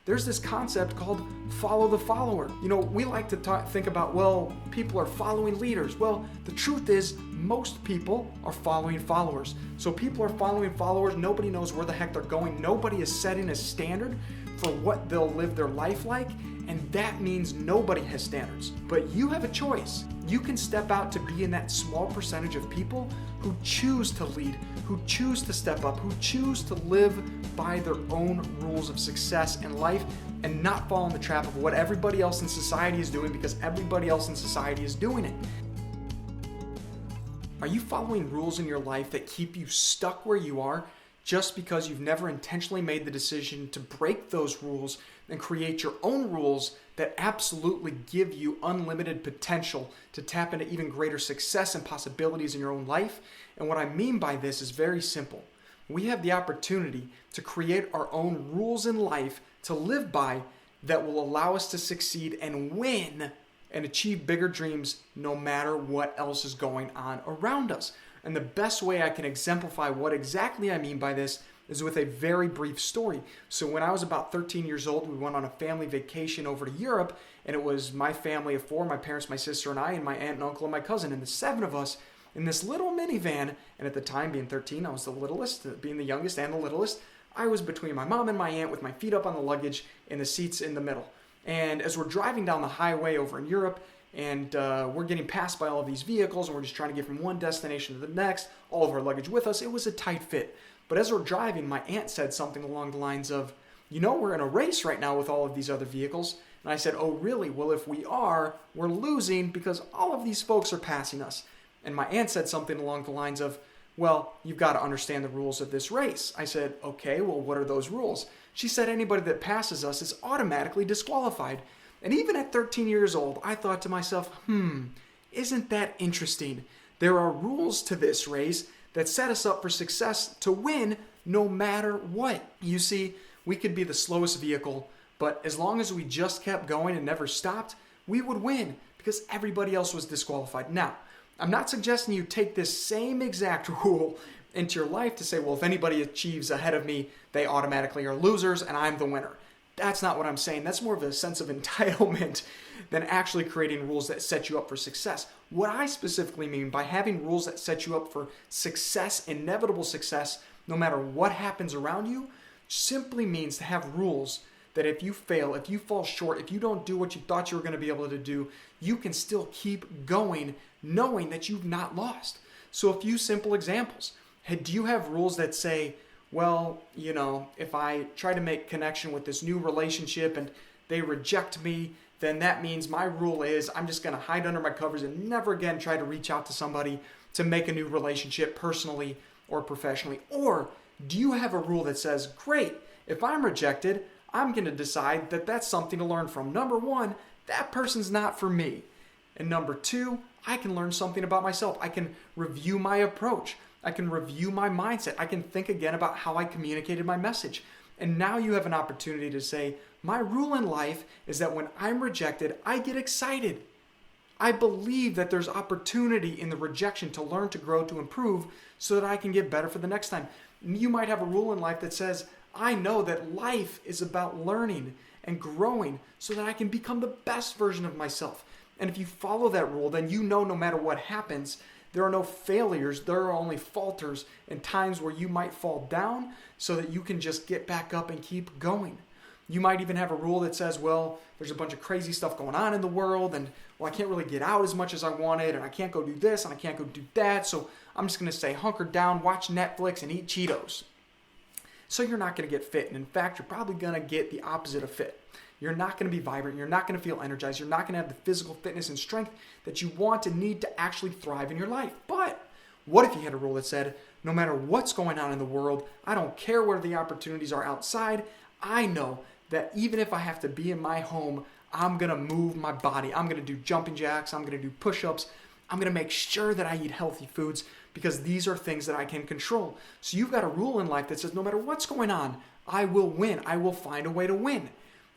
there's this concept called follow the follower. We like to think about, well, people are following leaders. Well, the truth is most people are following followers. So people are following followers. Nobody knows where the heck they're going. Nobody is setting a standard for what they'll live their life like. And that means nobody has standards. But you have a choice. You can step out to be in that small percentage of people who choose to lead, who choose to step up, who choose to live by their own rules of success in life and not fall in the trap of what everybody else in society is doing because everybody else in society is doing it. Are you following rules in your life that keep you stuck where you are just because you've never intentionally made the decision to break those rules and create your own rules that absolutely give you unlimited potential to tap into even greater success and possibilities in your own life? And what I mean by this is very simple. We have the opportunity to create our own rules in life to live by that will allow us to succeed and win and achieve bigger dreams no matter what else is going on around us. And the best way I can exemplify what exactly I mean by this is with a very brief story. So when I was about 13 years old, we went on a family vacation over to Europe, and it was my family of 4, my parents, my sister, and I, and my aunt and uncle and my cousin, and the 7 of us in this little minivan. And at the time, being 13, I was the littlest, being the youngest and the littlest. I was between my mom and my aunt with my feet up on the luggage and the seats in the middle. And as we're driving down the highway over in Europe, and we're getting passed by all of these vehicles, and we're just trying to get from one destination to the next, all of our luggage with us, it was a tight fit. But as we're driving, my aunt said something along the lines of, we're in a race right now with all of these other vehicles. And I said, oh, really? Well, if we are, we're losing because all of these folks are passing us. And my aunt said something along the lines of, well, you've got to understand the rules of this race. I said, okay, well, what are those rules? She said, anybody that passes us is automatically disqualified. And even at 13 years old, I thought to myself, isn't that interesting? There are rules to this race that set us up for success to win no matter what. You see, we could be the slowest vehicle, but as long as we just kept going and never stopped, we would win because everybody else was disqualified. Now, I'm not suggesting you take this same exact rule into your life to say, well, if anybody achieves ahead of me, they automatically are losers and I'm the winner. That's not what I'm saying. That's more of a sense of entitlement than actually creating rules that set you up for success. What I specifically mean by having rules that set you up for success, inevitable success, no matter what happens around you, simply means to have rules that if you fail, if you fall short, if you don't do what you thought you were going to be able to do, you can still keep going knowing that you've not lost. So a few simple examples. Do you have rules that say, well, if I try to make connection with this new relationship and they reject me, then that means my rule is I'm just going to hide under my covers and never again try to reach out to somebody to make a new relationship personally or professionally? Or do you have a rule that says, great, if I'm rejected, I'm going to decide that that's something to learn from. Number 1, that person's not for me. And number 2, I can learn something about myself. I can review my approach. I can review my mindset. I can think again about how I communicated my message. And now you have an opportunity to say, my rule in life is that when I'm rejected, I get excited. I believe that there's opportunity in the rejection to learn, to grow, to improve so that I can get better for the next time. You might have a rule in life that says, I know that life is about learning and growing so that I can become the best version of myself. And if you follow that rule, then no matter what happens, there are no failures, there are only falters and times where you might fall down so that you can just get back up and keep going. You might even have a rule that says, well, there's a bunch of crazy stuff going on in the world and, well, I can't really get out as much as I wanted and I can't go do this and I can't go do that, so I'm just going to stay hunkered down, watch Netflix and eat Cheetos. So you're not going to get fit, and in fact, you're probably going to get the opposite of fit. You're not going to be vibrant. You're not going to feel energized. You're not going to have the physical fitness and strength that you want and need to actually thrive in your life. But what if you had a rule that said, no matter what's going on in the world, I don't care where the opportunities are outside, I know that even if I have to be in my home, I'm going to move my body. I'm going to do jumping jacks. I'm going to do push-ups. I'm going to make sure that I eat healthy foods because these are things that I can control. So you've got a rule in life that says no matter what's going on, I will win. I will find a way to win.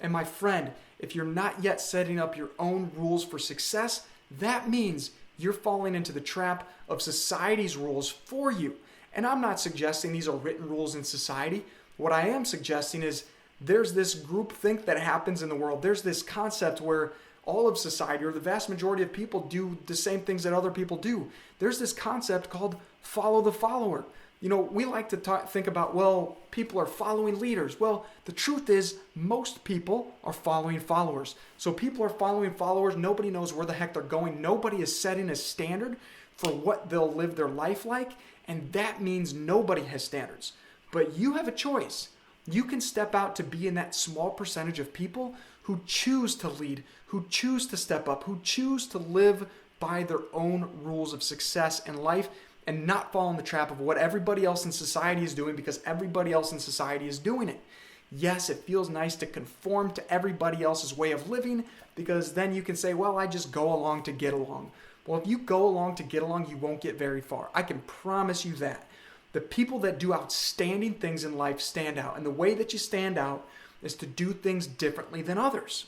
And my friend, if you're not yet setting up your own rules for success, that means you're falling into the trap of society's rules for you. And I'm not suggesting these are written rules in society. What I am suggesting is There's this groupthink that happens in the world. There's this concept where all of society, or the vast majority of people, do the same things that other people do. There's this concept called follow the follower. We like to think about, well, people are following leaders. Well, the truth is most people are following followers. So people are following followers. Nobody knows where the heck they're going. Nobody is setting a standard for what they'll live their life like. And that means nobody has standards. But you have a choice. You can step out to be in that small percentage of people who choose to lead, who choose to step up, who choose to live by their own rules of success in life and not fall in the trap of what everybody else in society is doing because everybody else in society is doing it. Yes, it feels nice to conform to everybody else's way of living because then you can say, well, I just go along to get along. Well, if you go along to get along, you won't get very far. I can promise you that. The people that do outstanding things in life stand out. And the way that you stand out is to do things differently than others.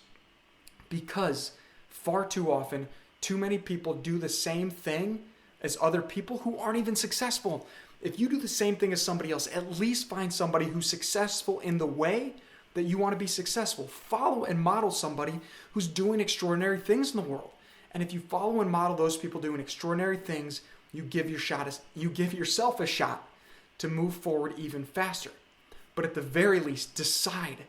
Because far too often, too many people do the same thing as other people who aren't even successful. If you do the same thing as somebody else, at least find somebody who's successful in the way that you want to be successful. Follow and model somebody who's doing extraordinary things in the world. And if you follow and model those people doing extraordinary things, you give yourself a shot to move forward even faster. But at the very least, decide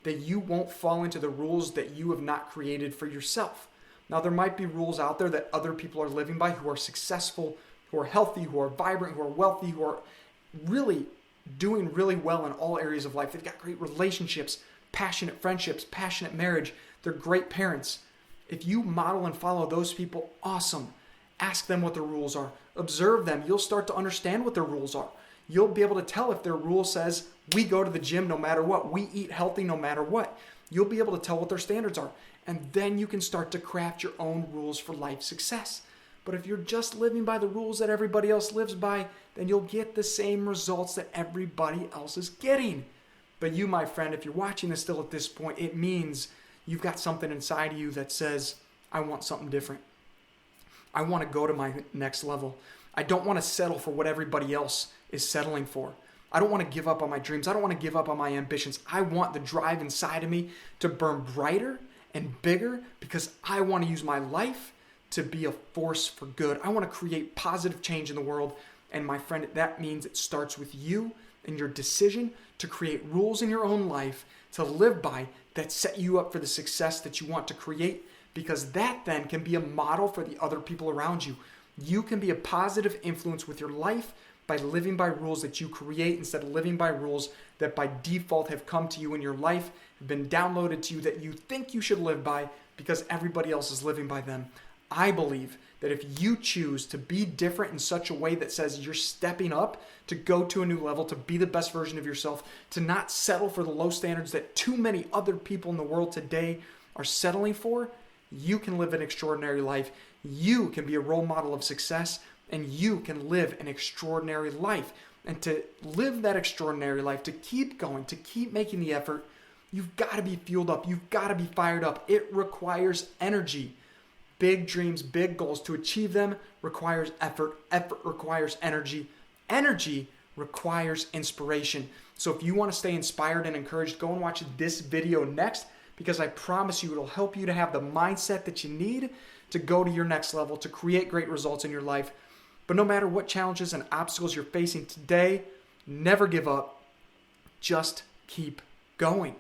that you won't fall into the rules that you have not created for yourself. Now, there might be rules out there that other people are living by who are successful, who are healthy, who are vibrant, who are wealthy, who are really doing really well in all areas of life. They've got great relationships, passionate friendships, passionate marriage. They're great parents. If you model and follow those people, awesome. Ask them what their rules are. Observe them. You'll start to understand what their rules are. You'll be able to tell if their rule says, we go to the gym no matter what. We eat healthy no matter what. You'll be able to tell what their standards are. And then you can start to craft your own rules for life success. But if you're just living by the rules that everybody else lives by, then you'll get the same results that everybody else is getting. But you, my friend, if you're watching this still at this point, it means you've got something inside of you that says, I want something different. I want to go to my next level. I don't want to settle for what everybody else is settling for. I don't want to give up on my dreams. I don't want to give up on my ambitions. I want the drive inside of me to burn brighter and bigger because I want to use my life to be a force for good. I want to create positive change in the world. And my friend, that means it starts with you and your decision to create rules in your own life to live by that set you up for the success that you want to create, because that then can be a model for the other people around you. You can be a positive influence with your life by living by rules that you create instead of living by rules that by default have come to you in your life, have been downloaded to you that you think you should live by because everybody else is living by them. I believe that if you choose to be different in such a way that says you're stepping up to go to a new level, to be the best version of yourself, to not settle for the low standards that too many other people in the world today are settling for, you can live an extraordinary life. You can be a role model of success, and you can live an extraordinary life. And to live that extraordinary life, to keep going, to keep making the effort, you've got to be fueled up. You've got to be fired up. It requires energy. Big dreams, big goals. To achieve them requires effort. Effort requires energy. Energy requires inspiration. So if you want to stay inspired and encouraged, go and watch this video next, because I promise you it'll help you to have the mindset that you need to go to your next level, to create great results in your life. But no matter what challenges and obstacles you're facing today, never give up. Just keep going.